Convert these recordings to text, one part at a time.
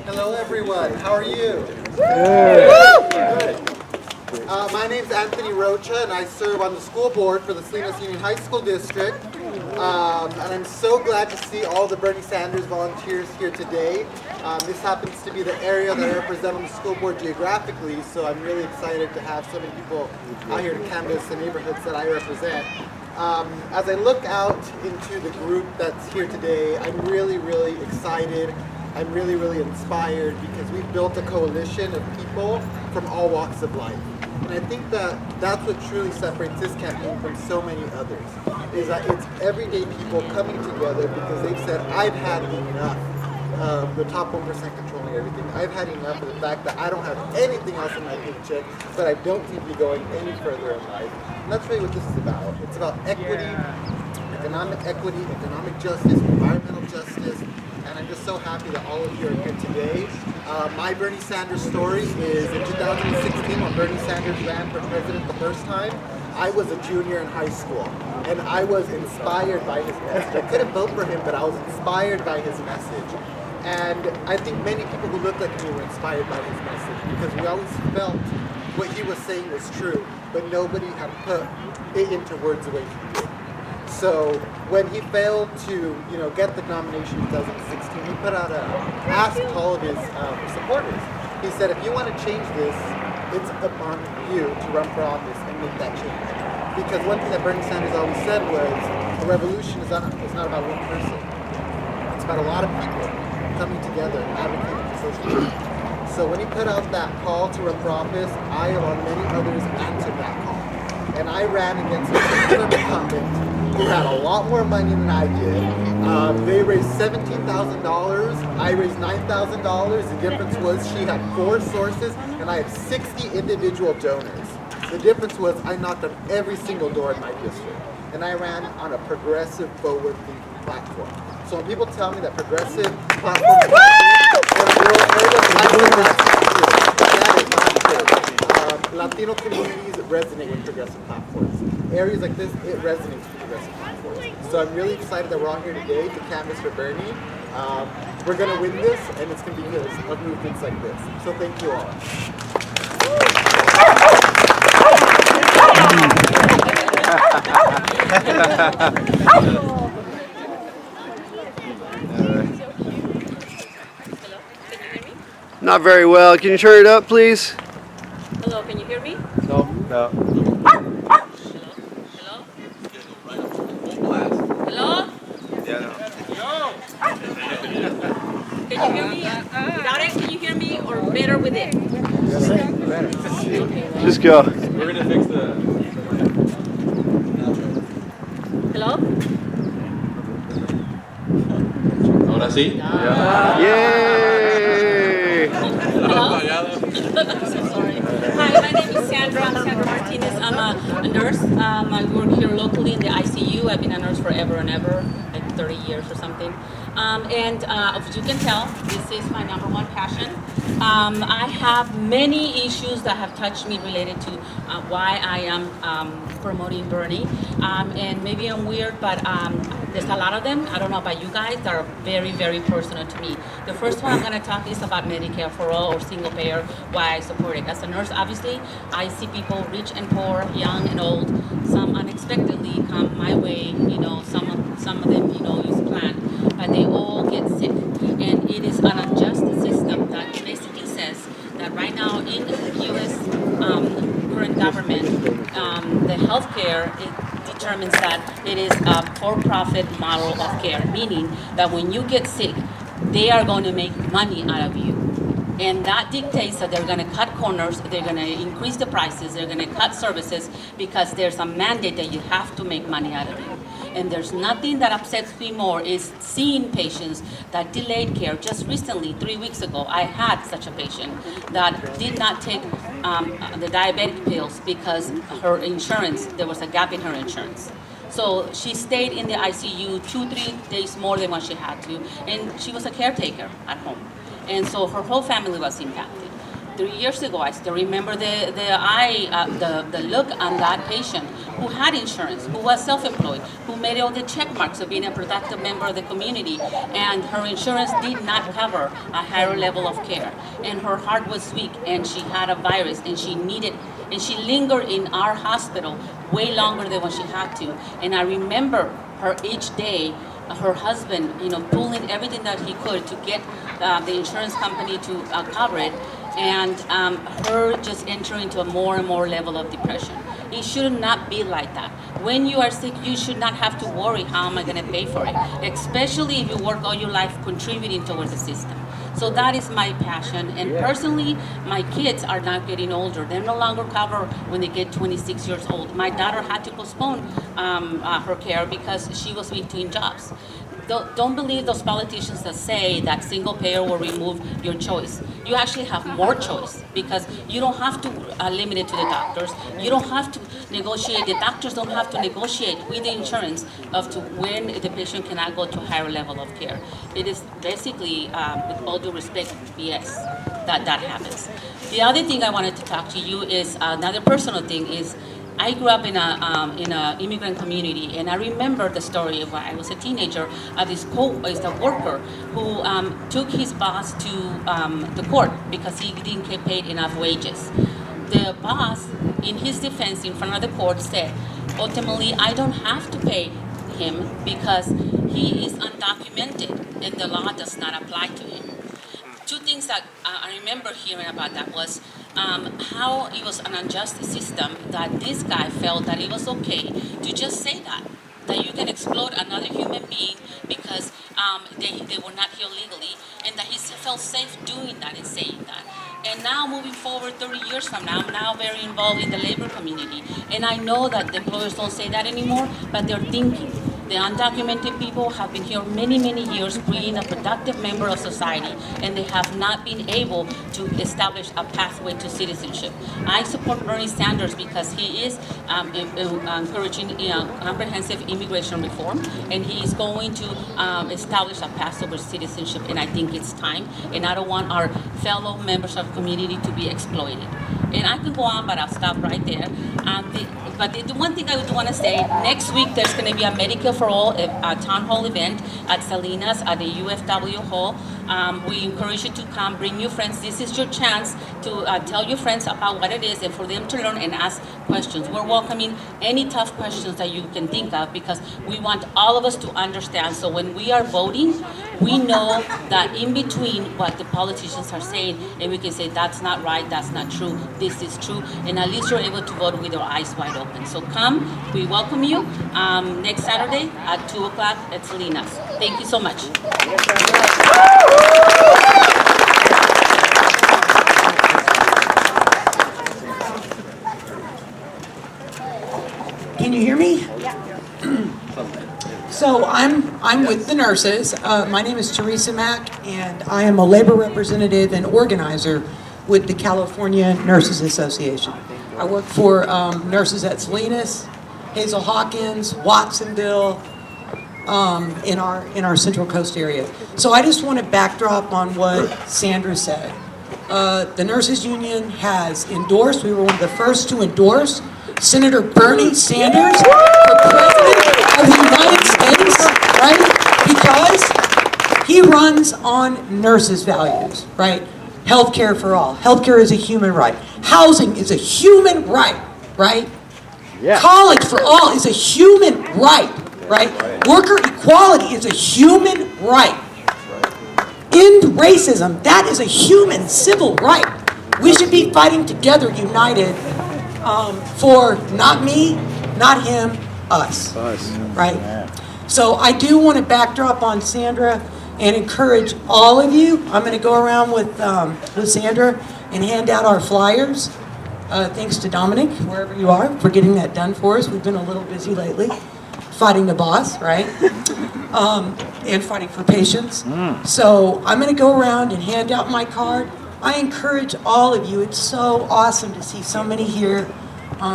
Hello everyone, how are you? Good. My name's Anthony Rocha and I serve on the school board for the Salinas Union High School District. And I'm so glad to see all the Bernie Sanders volunteers here today. This happens to be the area that I represent on the school board geographically, so I'm really excited to have so many people out here to canvass the neighborhoods that I represent. As I look out into the group that's here today, I'm really excited. I'm really inspired because we've built a coalition of people from all walks of life. And I think that that's what truly separates this campaign from so many others, is that it's everyday people coming together because they've said, I've had enough of the top 1% controlling everything. I've had enough of the fact that I don't have anything else in my paycheck, but I don't seem to be going any further in life. And that's really what this is about. It's about equity, economic justice, environmental justice. And I'm just so happy that all of you are here today. My Bernie Sanders story is in 2016 when Bernie Sanders ran for president the first time. I was a junior in high school and I was inspired by his message. I couldn't vote for him, but I was inspired by his message. And I think many people who look like me were inspired by his message because we always felt what he was saying was true, but nobody had put it into words the way he did. So when he failed to, get the nomination in 2016, he put out asked all of his supporters. He said, if you want to change this, it's upon you to run for office and make that change. Because one thing that Bernie Sanders always said was, a revolution is not about one person. It's about a lot of people coming together and advocating for social change. So when he put out that call to run for office, I, along many others, answered that call. And I ran against a particular incumbent who had a lot more money than I did. They raised $17,000. I raised $9,000. The difference was she had 4 sources and I had 60 individual donors. The difference was I knocked on every single door in my district. And I ran on a progressive, forward-thinking platform. So when people tell me that progressive platforms in rural areas, I think that is not true. Latino communities resonate with progressive platforms. Areas like this, it resonates with progressive platforms. So I'm really excited that we're all here today to canvass for Bernie. We're going to win this, and it's going to be because of movements like this. So thank you all. Not very well. Can you turn it up, please? Hello, can you hear me? No. Hello? Hello? Yeah, no. Can you hear me? Without it, can you hear me? Or better with it? Just go. We're gonna fix the. Hello? Ahora sí. Yay! Hello? I'm so sorry. Hi, my name is Sandra. I'm Sandra Martinez. I'm a nurse. I work here locally in the ICU. I've been a nurse forever and ever, like 30 years or something. As you can tell, this is my number one passion. I have many issues that have touched me related to why I am promoting Bernie. And maybe I'm weird, but there's a lot of them. I don't know about you guys that are very personal to me. The first one I'm going to talk is about Medicare for all or single payer, why I support it. As a nurse, obviously, I see people rich and poor, young and old. Some unexpectedly come my way, some of them, use planned, but they all get sick. And it is an unjust system that basically says that right now in the U.S. Current government, the healthcare, it determines that it is a for-profit model of care, meaning that when you get sick, they are going to make money out of you. And that dictates that they're going to cut corners, they're going to increase the prices, they're going to cut services because there's a mandate that you have to make money out of it. And there's nothing that upsets me more is seeing patients that delayed care. Just recently, 3 weeks ago, I had such a patient that did not take the diabetic pills because her insurance, there was a gap in her insurance. So she stayed in the ICU 2-3 days more than what she had to, and she was a caretaker at home. And so her whole family was impacted. 3 years ago, I still remember the look on that patient who had insurance, who was self-employed, who made all the check marks of being a productive member of the community, and her insurance did not cover a higher level of care, and her heart was weak, and she had a virus, and she lingered in our hospital way longer than what she had to. And I remember her each day, her husband, pulling everything that he could to get the insurance company to cover it, and her just entering into a more and more level of depression. It should not be like that. When you are sick, you should not have to worry, how am I going to pay for it? Especially if you work all your life contributing towards the system. So that is my passion. And personally, my kids are now getting older. They're no longer covered when they get 26 years old. My daughter had to postpone her care because she was between jobs. Don't believe those politicians that say that single payer will remove your choice. You actually have more choice because you don't have to limit it to the doctors. You don't have to negotiate. The doctors don't have to negotiate with the insurance of to when the patient cannot go to a higher level of care. It is basically, with all due respect, BS that happens. The other thing I wanted to talk to you is another personal thing is I grew up in a immigrant community, and I remember the story of when I was a teenager of this worker who took his boss to the court because he didn't get paid enough wages. The boss, in his defense in front of the court, said, ultimately, I don't have to pay him because he is undocumented and the law does not apply to him. Two things that I remember hearing about that was how it was an unjust system that this guy felt that it was okay to just say that you can exploit another human being because they were not here legally, and that he felt safe doing that and saying that. And now moving forward 30 years from now, I'm now very involved in the labor community. And I know that the employers don't say that anymore, but they're thinking. The undocumented people have been here many, many years, being a productive member of society, and they have not been able to establish a pathway to citizenship. I support Bernie Sanders because he is encouraging comprehensive immigration reform, and he is going to establish a path towards citizenship, and I think it's time, and I don't want our fellow members of the community to be exploited. And I could go on, but I'll stop right there. But the one thing I would want to say, next week there's going to be a Medicare for All town hall event at Salinas at the UFW Hall. We encourage you to come, bring your friends. This is your chance to tell your friends about what it is and for them to learn and ask questions. We're welcoming any tough questions that you can think of because we want all of us to understand. So when we are voting, we know that in between what the politicians are saying, and we can say that's not right, that's not true, this is true, and at least you're able to vote with your eyes wide open. So come, we welcome you next Saturday at 2 o'clock at Salinas. Thank you so much. Can you hear me? Yeah. So I'm with the nurses. My name is Teresa Mack, and I am a labor representative and organizer with the California Nurses Association. I work for nurses at Salinas, Hazel Hawkins, Watsonville, in our Central Coast area. So I just want to backdrop on what Sandra said. The Nurses Union has endorsed, we were one of the first to endorse Senator Bernie Sanders for President of the United States, right? Because he runs on nurses' values, right? Healthcare for all. Healthcare is a human right. Housing is a human right, right? Yeah. College for all is a human right, right? Worker equality is a human right. End racism, that is a human civil right. We should be fighting together, united, for not me, not him, us, right? So I do want to backdrop on Sandra and encourage all of you. I'm going to go around with Sandra and hand out our flyers. Thanks to Dominic, wherever you are, for getting that done for us. We've been a little busy lately, fighting the boss, right? And fighting for patients. So I'm going to go around and hand out my card. I encourage all of you. It's so awesome to see so many here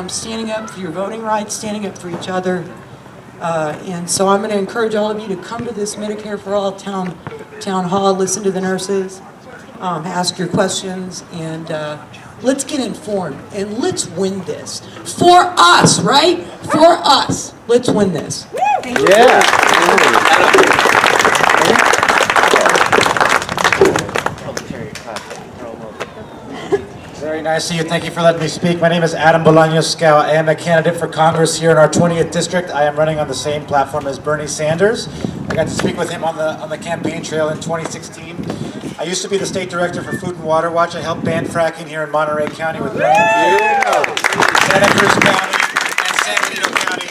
standing up for your voting rights, standing up for each other. And so I'm going to encourage all of you to come to this Medicare for All town hall, listen to the nurses. ask your questions, and let's get informed, and let's win this. For us, right? For us. Let's win this. Thank you. Very nice to see you. Thank you for letting me speak. My name is Adam Bolaños-Scow. I am a candidate for Congress here in our 20th district. I am running on the same platform as Bernie Sanders. I got to speak with him on the campaign trail in 2016. I used to be the state director for Food and Water Watch. I helped ban fracking here in Monterey County with Santa Cruz County and San Benito County.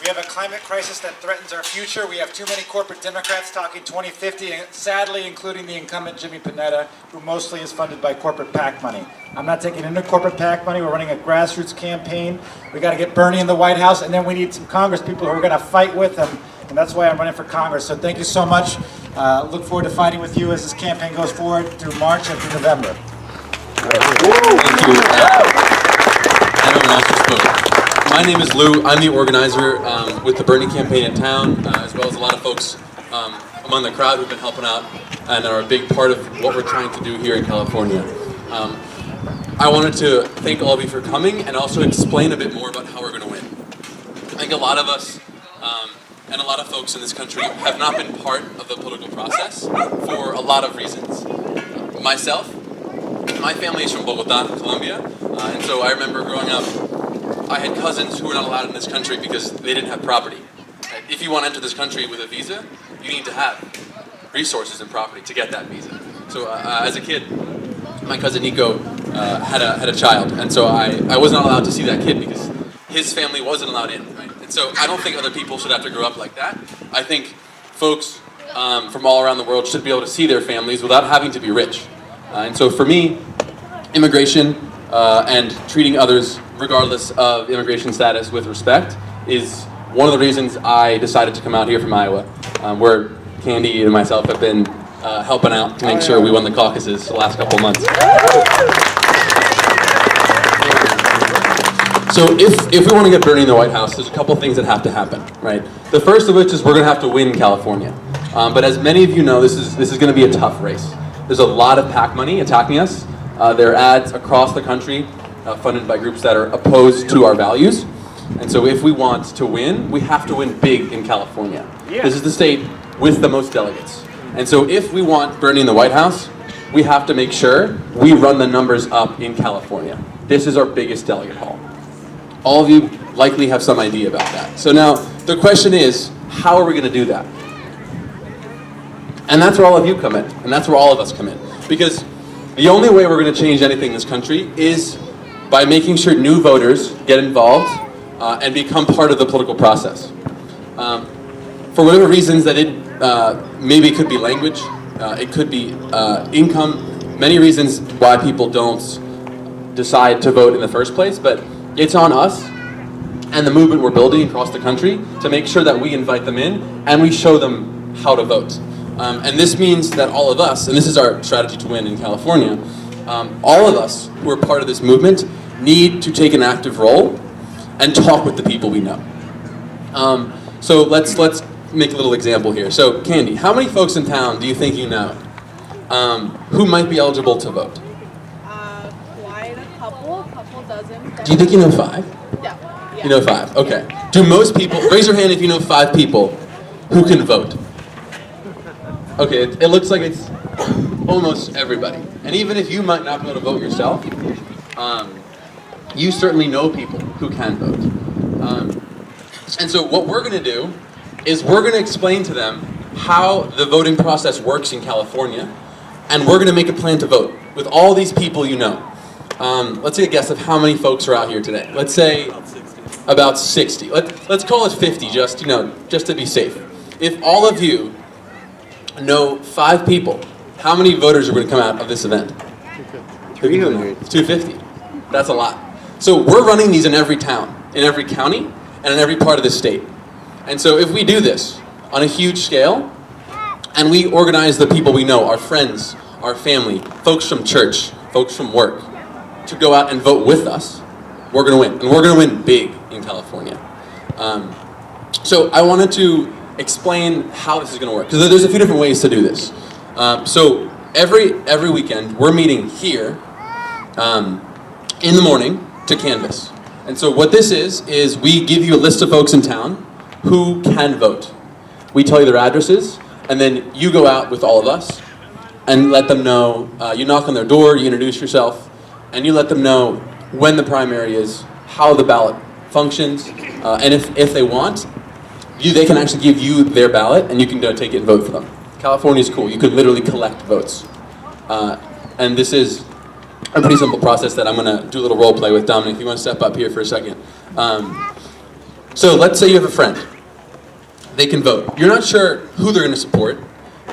We have a climate crisis that threatens our future. We have too many corporate Democrats talking 2050, and sadly including the incumbent Jimmy Panetta, who mostly is funded by corporate PAC money. I'm not taking into corporate PAC money. We're running a grassroots campaign. We got to get Bernie in the White House, and then we need some Congress people who are going to fight with him, and that's why I'm running for Congress. So thank you so much. Look forward to fighting with you as this campaign goes forward through March and through November. Thank you. Everyone else who spoke. My name is Lou. I'm the organizer with the Bernie campaign in town, as well as a lot of folks among the crowd who've been helping out and are a big part of what we're trying to do here in California. I wanted to thank all of you for coming and also explain a bit more about how we're going to win. I think a lot of us and a lot of folks in this country have not been part of the political process for a lot of reasons. Myself, my family is from Bogota, Colombia, and so I remember growing up, I had cousins who were not allowed in this country because they didn't have property. If you want to enter this country with a visa, you need to have resources and property to get that visa. So as a kid, my cousin Nico had a child, and so I wasn't allowed to see that kid because his family wasn't allowed in, right? And so I don't think other people should have to grow up like that. I think folks from all around the world should be able to see their families without having to be rich. And so for me, immigration and treating others regardless of immigration status with respect is one of the reasons I decided to come out here from Iowa, where Candy and myself have been helping out to make sure we won the caucuses the last couple of months. So if we want to get Bernie in the White House, there's a couple things that have to happen, right? The first of which is we're going to have to win California. But as many of you know, this is going to be a tough race. There's a lot of PAC money attacking us. There are ads across the country funded by groups that are opposed to our values. And so if we want to win, we have to win big in California. Yeah. This is the state with the most delegates. And so if we want Bernie in the White House, we have to make sure we run the numbers up in California. This is our biggest delegate haul. All of you likely have some idea about that. So now the question is, how are we going to do that? And that's where all of you come in, and that's where all of us come in. Because the only way we're going to change anything in this country is by making sure new voters get involved and become part of the political process. For whatever reasons that maybe it could be language, it could be income, many reasons why people don't decide to vote in the first place, but it's on us and the movement we're building across the country to make sure that we invite them in and we show them how to vote. And this means that all of us, and this is our strategy to win in California, all of us who are part of this movement need to take an active role and talk with the people we know. So let's make a little example here. So Candy, how many folks in town do you think you know who might be eligible to vote? Quite a couple dozen. Do you think you know 5? Yeah. You know 5, okay. Do most people, raise your hand if you know 5 people who can vote. Okay, it looks like it's almost everybody. And even if you might not be able to vote yourself, you certainly know people who can vote. And so what we're going to do is we're going to explain to them how the voting process works in California, and we're going to make a plan to vote with all these people you know. Let's take a guess of how many folks are out here today. Let's say about 60. Let's call it 50, just to be safe. If all of you know 5 people, how many voters are going to come out of this event? 300. 250. That's a lot. So we're running these in every town, in every county, and in every part of the state. And so if we do this on a huge scale, and we organize the people we know, our friends, our family, folks from church, folks from work, to go out and vote with us, we're going to win. And we're going to win big in California. So I wanted to explain how this is going to work, because there's a few different ways to do this. So every weekend, we're meeting here in the morning to canvass. And so what this is we give you a list of folks in town who can vote. We tell you their addresses, and then you go out with all of us and let them know, you knock on their door, you introduce yourself, and you let them know when the primary is, how the ballot functions, and if they want, they can actually give you their ballot, and you can go take it and vote for them. California's cool. You could literally collect votes. And this is a pretty simple process that I'm going to do a little role play with. Dominic, if you want to step up here for a second. So let's say you have a friend. They can vote. You're not sure who they're going to support,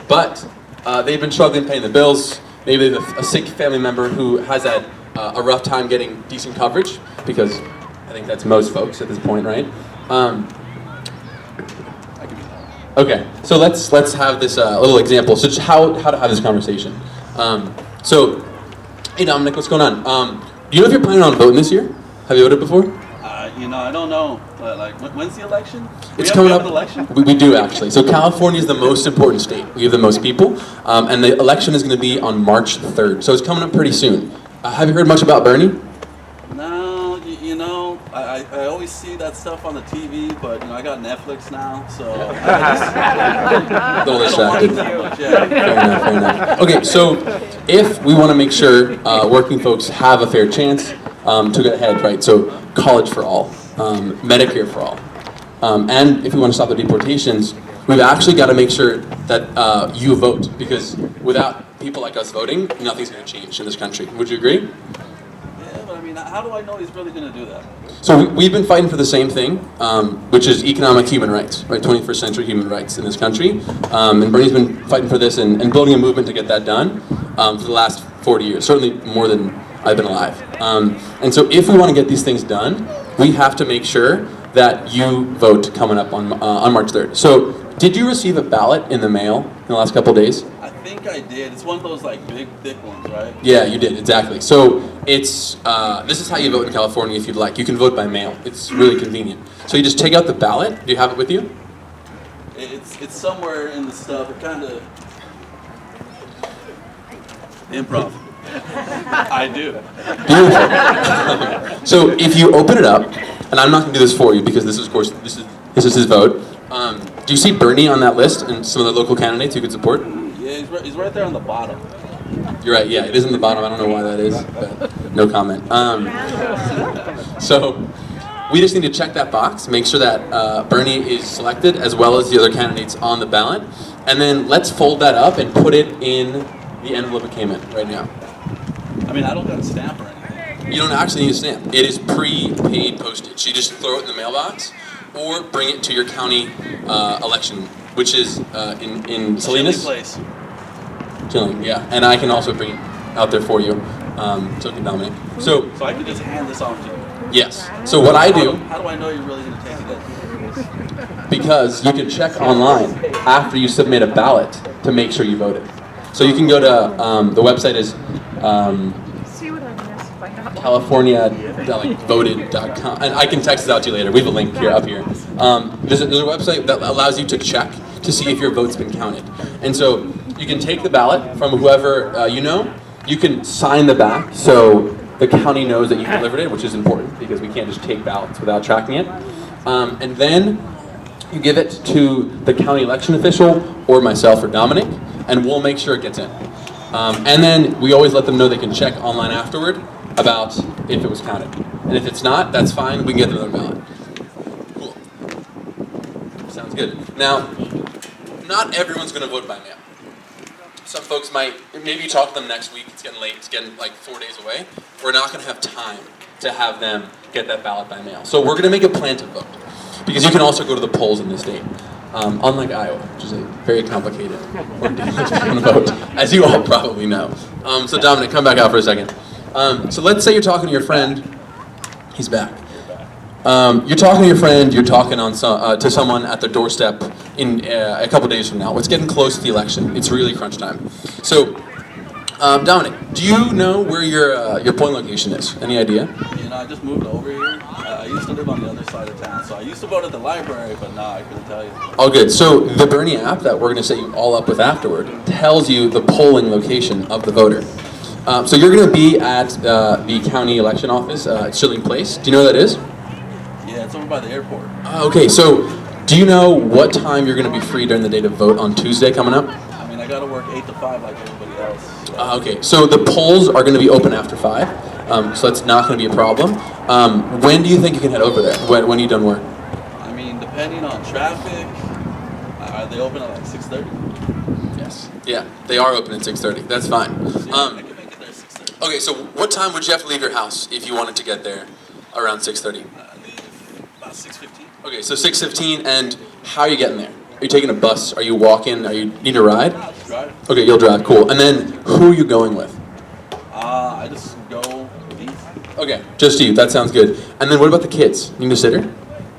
but they've been struggling paying the bills. Maybe they have a sick family member who has had a rough time getting decent coverage, because I think that's most folks at this point, right? Okay, so let's have this little example. So just how to have this conversation. So, hey Dominic, what's going on? Do you know if you're planning on voting this year? Have you voted before? I don't know. Like, when's the election? It's coming up. An election? We do actually. So California is the most important state. We have the most people, and the election is going to be on March 3rd. So it's coming up pretty soon. Have you heard much about Bernie? No, I always see that stuff on the TV, but I got Netflix now, so I Little distracted. yeah. Fair enough. Okay, so if we want to make sure working folks have a fair chance to get ahead, right? So college for all, Medicare for all, and if we want to stop the deportations, we've actually got to make sure that you vote, because without people like us voting, nothing's going to change in this country. Would you agree? Yeah, but how do I know he's really going to do that? So we've been fighting for the same thing, which is economic human rights, right? 21st century human rights in this country. And Bernie's been fighting for this and building a movement to get that done for the last 40 years, certainly more than I've been alive. And so if we want to get these things done, we have to make sure that you vote coming up on March 3rd. So did you receive a ballot in the mail in the last couple of days? I think I did. It's one of those like big, thick ones, right? Yeah, you did, exactly. So it's this is how you vote in California if you'd like. You can vote by mail. It's really convenient. So you just take out the ballot. Do you have it with you? It's somewhere in the stuff. It kind of improv. I do. Beautiful. So if you open it up, and I'm not going to do this for you because this is, of course, this is his vote. Do you see Bernie on that list and some of the local candidates you could support? Yeah, he's right there on the bottom. You're right. Yeah, it is in the bottom. I don't know why that is, but no comment. So we just need to check that box, make sure that Bernie is selected as well as the other candidates on the ballot, and then let's fold that up and put it in the envelope it came in right now. I don't got a stamp or anything. You don't actually need a stamp. It is pre-paid postage. You just throw it in the mailbox or bring it to your county election, which is in Salinas. Chili place. Chilling, yeah. And I can also bring it out there for you. So can Dominic. So I can just hand this off to you. yes. So what I do, How do I know you're really going to take it? because you can check online after you submit a ballot to make sure you voted. So you can go to the website is CaliforniaVoted.com, and I can text it out to you later. We have a link here up here. There's a website that allows you to check to see if your vote's been counted, and so you can take the ballot from whoever you know. You can sign the back so the county knows that you delivered it, which is important because we can't just take ballots without tracking it. And then you give it to the county election official or myself or Dominic, and we'll make sure it gets in. And then we always let them know they can check online afterward about if it was counted. And if it's not, that's fine, we can get another ballot. Cool. Sounds good. Now, not everyone's gonna vote by mail. Some folks might, maybe you talk to them next week, it's getting late, it's getting like 4 days away. We're not gonna have time to have them get that ballot by mail. So we're gonna make a plan to vote. Because you can also go to the polls in this state. Unlike Iowa, which is a very complicated vote, as you all probably know. So Dominic, come back out for a second. So let's say you're talking to your friend. He's back. You're talking to your friend. You're talking to someone at their doorstep in a couple days from now. It's getting close to the election. It's really crunch time. So, Dominic, do you know where your polling location is? Any idea? I just moved over here. I used to live on the other side of town, so I used to vote at the library, but now I couldn't tell you. All good. So the Bernie app that we're going to set you all up with afterward tells you the polling location of the voter. So you're going to be at the county election office at Schilling Place. Do you know where that is? Yeah, it's over by the airport. Okay, so do you know what time you're going to be free during the day to vote on Tuesday coming up? I mean, I gotta work 8 to 5 like everybody else. So. Okay, so the polls are going to be open after 5, so that's not going to be a problem. When do you think you can head over there? When are you done work? I mean, depending on traffic, are they open at like 6:30? Yes. Yeah, they are open at 6:30. That's fine. I can make it there 6:30. Okay, so what time would you have to leave your house if you wanted to get there around 6:30? Leave about 6:15. Okay, so 6:15, and how are you getting there? Are you taking a bus? Are you walking? Are you need a ride? I'll just drive. Okay, you'll drive. Cool. And then who are you going with? I just go east. Okay, just you. That sounds good. And then what about the kids? You need a sitter?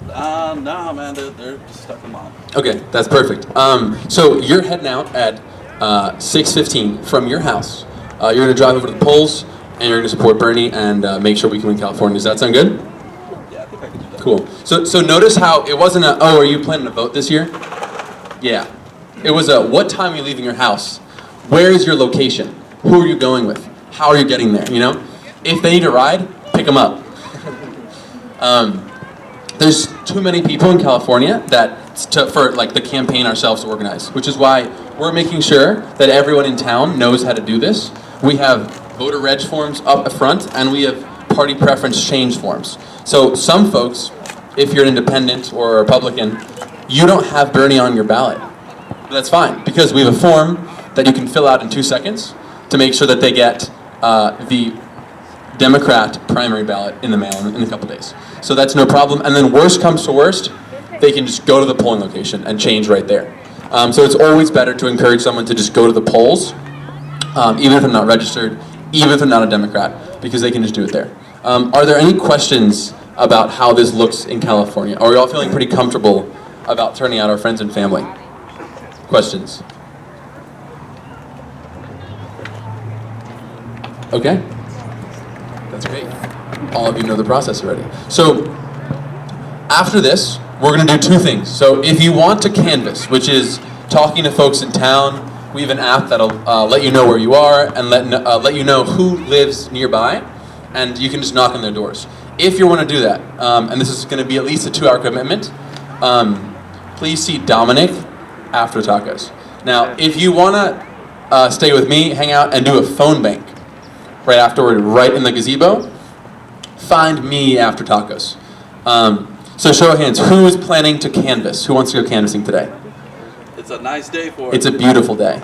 Nah, man, they're just stuck in mom. Okay, that's perfect. So you're heading out at 6:15 from your house. You're going to drive over to the polls, and you're going to support Bernie and make sure we can win California. Does that sound good? Yeah, I think I can do that. Cool. So notice how it wasn't a, oh, are you planning to vote this year? Yeah. It was a, what time are you leaving your house? Where is your location? Who are you going with? How are you getting there, you know? If they need a ride, pick them up. There's too many people in California for like the campaign ourselves to organize, which is why we're making sure that everyone in town knows how to do this. We have voter reg forms up front, and we have party preference change forms. So some folks, if you're an independent or a Republican, you don't have Bernie on your ballot. But that's fine, because we have a form that you can fill out in 2 seconds to make sure that they get the Democrat primary ballot in the mail in a couple days. So that's no problem. And then worst comes to worst, they can just go to the polling location and change right there. So it's always better to encourage someone to just go to the polls, even if they're not registered, even if they're not a Democrat, because they can just do it there. Are there any questions about how this looks in California? Are we all feeling pretty comfortable about turning out our friends and family? Questions? Okay. That's great. All of you know the process already. So after this, we're going to do 2 things. So if you want to canvass, which is talking to folks in town, we have an app that'll let you know where you are and let you know who lives nearby, and you can just knock on their doors. If you want to do that, and this is going to be at least a 2-hour commitment, please see Dominic after tacos. Now, if you want to stay with me, hang out, and do a phone bank right afterward, right in the gazebo, find me after tacos. So show of hands, who is planning to canvass? Who wants to go canvassing today? It's a nice day for it. It's a beautiful day.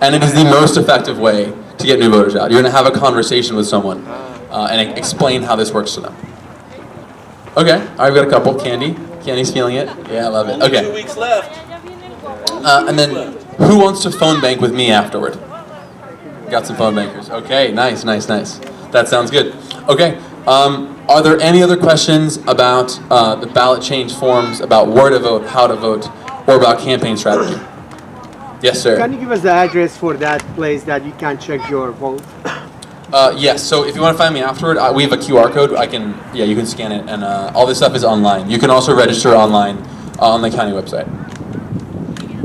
And it is the most effective way to get new voters out. You're going to have a conversation with someone and explain how this works to them. Okay, I've got a couple. Candy's feeling it. Yeah, I love it. Only Okay. 2 weeks left. And then who wants to phone bank with me afterward? Got some phone bankers. Okay, nice. That sounds good. Okay, are there any other questions about the ballot change forms, about where to vote, how to vote, or about campaign strategy? Yes, sir. Can you give us the address for that place that you can check your vote? Yes, so if you want to find me afterward, we have a QR code. You can scan it, and all this stuff is online. You can also register online on the county website.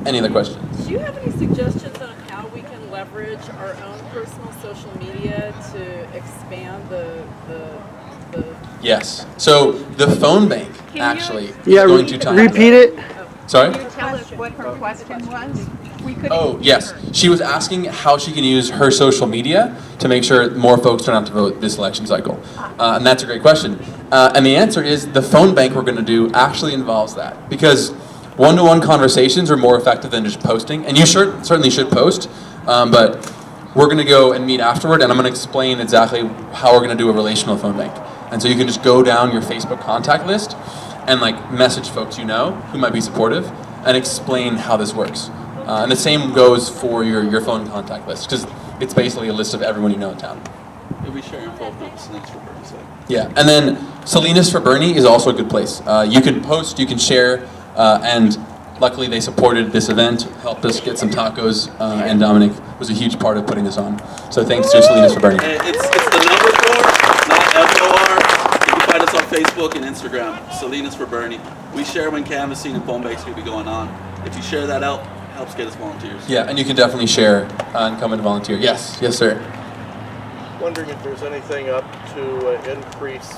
Any other questions? Do you have any suggestions on how we can leverage our own personal social media to expand the Yes. So the phone bank actually is going to time. repeat it. Sorry? Tell us what her question was? We couldn't Oh, hear yes. her. She was asking how she can use her social media to make sure more folks turn out to vote this election cycle. And that's a great question. And the answer is the phone bank we're going to do actually involves that. Because one-to-one conversations are more effective than just posting. And you certainly should post. But we're going to go and meet afterward, and I'm going to explain exactly how we're going to do a relational phone bank. And so you can just go down your Facebook contact list and like message folks you know who might be supportive and explain how this works. And the same goes for your phone contact list, because it's basically a list of everyone you know in town. You'll be sharing both of us next for Bernie's sake. Yeah, and then Salinas for Bernie is also a good place. You can post, you can share, and luckily they supported this event, helped us get some tacos, and Dominic was a huge part of putting this on. So thanks to Salinas for Bernie. It's the number 4, not FOR. You can find us on Facebook and Instagram, Salinas for Bernie. We share when canvassing and phone banks will be going on. If you share that out, helps get us volunteers. Yeah, and you can definitely share and come and volunteer. Yes, yes, sir. Wondering if there's anything up to increase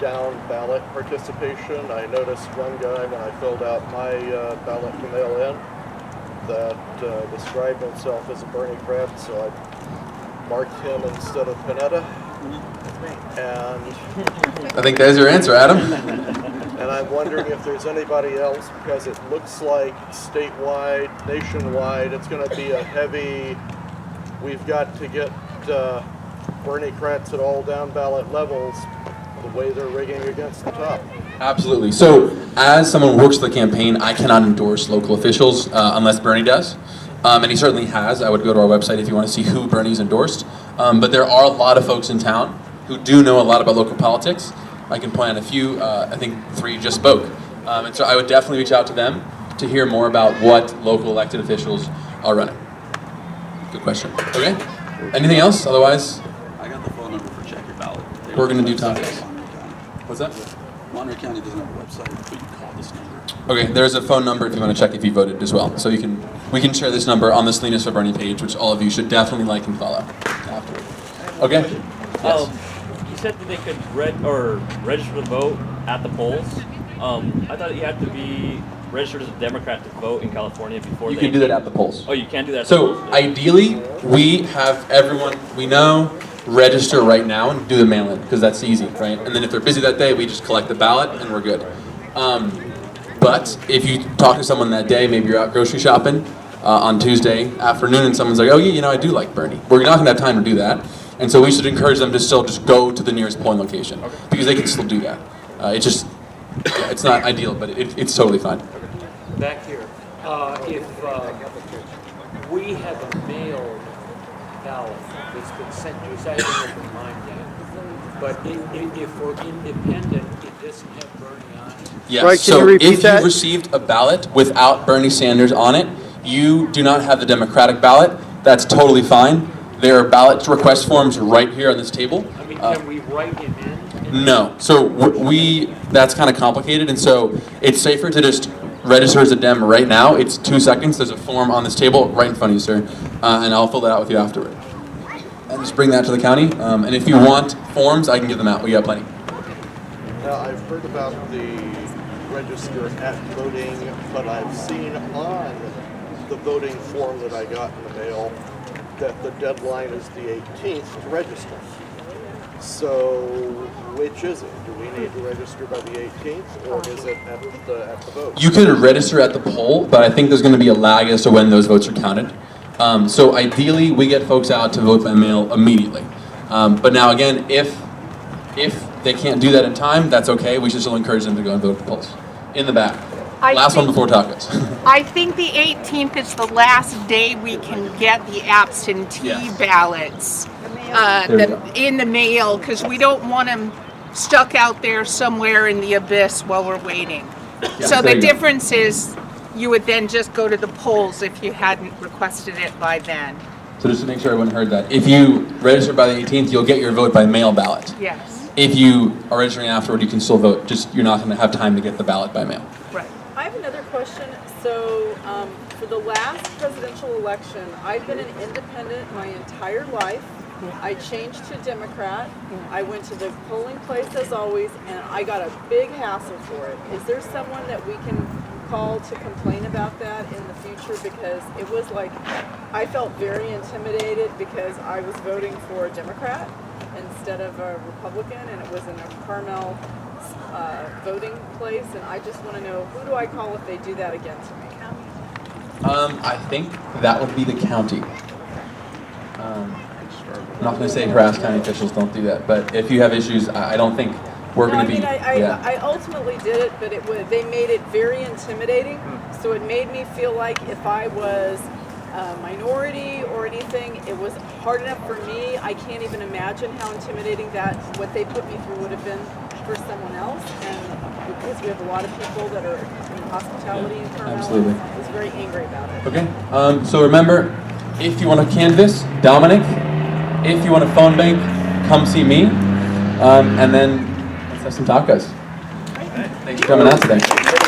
down ballot participation. I noticed one guy when I filled out my ballot to mail in that described himself as a Bernie cred, so I marked him instead of Panetta. And I think there's your answer, Adam. and I'm wondering if there's anybody else, because it looks like statewide, nationwide, it's going to be a heavy, we've got to get Bernie creds at all down ballot levels the way they're rigging against the top. Absolutely. So, as someone who works the campaign, I cannot endorse local officials unless Bernie does. And he certainly has. I would go to our website if you want to see who Bernie's endorsed. But there are a lot of folks in town who do know a lot about local politics. I can point out a few. I think 3 just spoke. And so I would definitely reach out to them to hear more about what local elected officials are running. Good question. Okay. Anything else? Otherwise, I got the phone number for Check Your Ballot. we're going to do topics. What's that? Monterey County doesn't have a website, but you call this number. Okay, there's a phone number if you want to check if you voted as well. So we can share this number on the Salinas for Bernie page, which all of you should definitely like and follow afterward. Okay. Yes. You said that they could register to vote at the polls. I thought you had to be registered as a Democrat to vote in California before You can do that at the polls. Oh, you can do that at the So polls? ideally, we have everyone we know register right now and do the mail-in because that's easy, right? And then if they're busy that day, we just collect the ballot and we're good. But if you talk to someone that day, maybe you're out grocery shopping on Tuesday afternoon and someone's like, oh yeah, I do like Bernie. We're not gonna have time to do that. And so we should encourage them to still just go to the nearest polling location because they can still do that. It's not ideal, but it's totally fine. Back here, if we have a mailed ballot that's been sent to us, I haven't opened mine yet, but if we're independent, it doesn't have Bernie on it. Yes. Right, can So you repeat if that? you received a ballot without Bernie Sanders on it, you do not have the Democratic ballot. That's totally fine. There are ballot request forms right here on this table. I mean, can we write him in? No. So that's kind of complicated, and so it's safer to just register as a Dem right now. It's 2 seconds. There's a form on this table right in front of you, sir, and I'll fill that out with you afterward. And just bring that to the county. And if you want forms, I can give them out. We got plenty. Now, I've heard about the register at voting, but I've seen on the voting form that I got in the mail that the deadline is the 18th to register. So, which is it? Do we need to register by the 18th, or is it at the vote? You could register at the poll, but I think there's going to be a lag as to when those votes are counted. So ideally, we get folks out to vote by mail immediately. But now again, if they can't do that in time, that's okay. We should still encourage them to go and vote at the polls. In the back. Last one before tacos. I think the 18th is the last day we can get the absentee ballots in the mail, because we don't want them stuck out there somewhere in the abyss while we're waiting. So the difference is you would then just go to the polls if you hadn't requested it by then. So just to make sure everyone heard that. If you register by the 18th, you'll get your vote by mail ballot. Yes. If you are registering afterward, you can still vote. Just you're not going to have time to get the ballot by mail. Right. I have another question. So, for the last presidential election, I've been an independent my entire life. I changed to Democrat. I went to the polling place as always, and I got a big hassle for it. Is there someone that we can call to complain about that in the future? Because it was like, I felt very intimidated because I was voting for a Democrat instead of a Republican, and it was in a Carmel voting place, and I just want to know, who do I call if they do that again to me? I think that would be the county. I'm not going to say harass county officials, don't do that. But if you have issues, I don't think we're going to be. I ultimately did it, but they made it very intimidating. So it made me feel like if I was a minority or anything, it was hard enough for me. I can't even imagine how intimidating what they put me through would have been for someone else. And because we have a lot of people that are in hospitality in Carmel, Absolutely. I was very angry about it. Okay. So remember, if you want to canvass, Dominic. If you want a phone bank, come see me. And then, what's Have some tacos. Thanks for coming out today.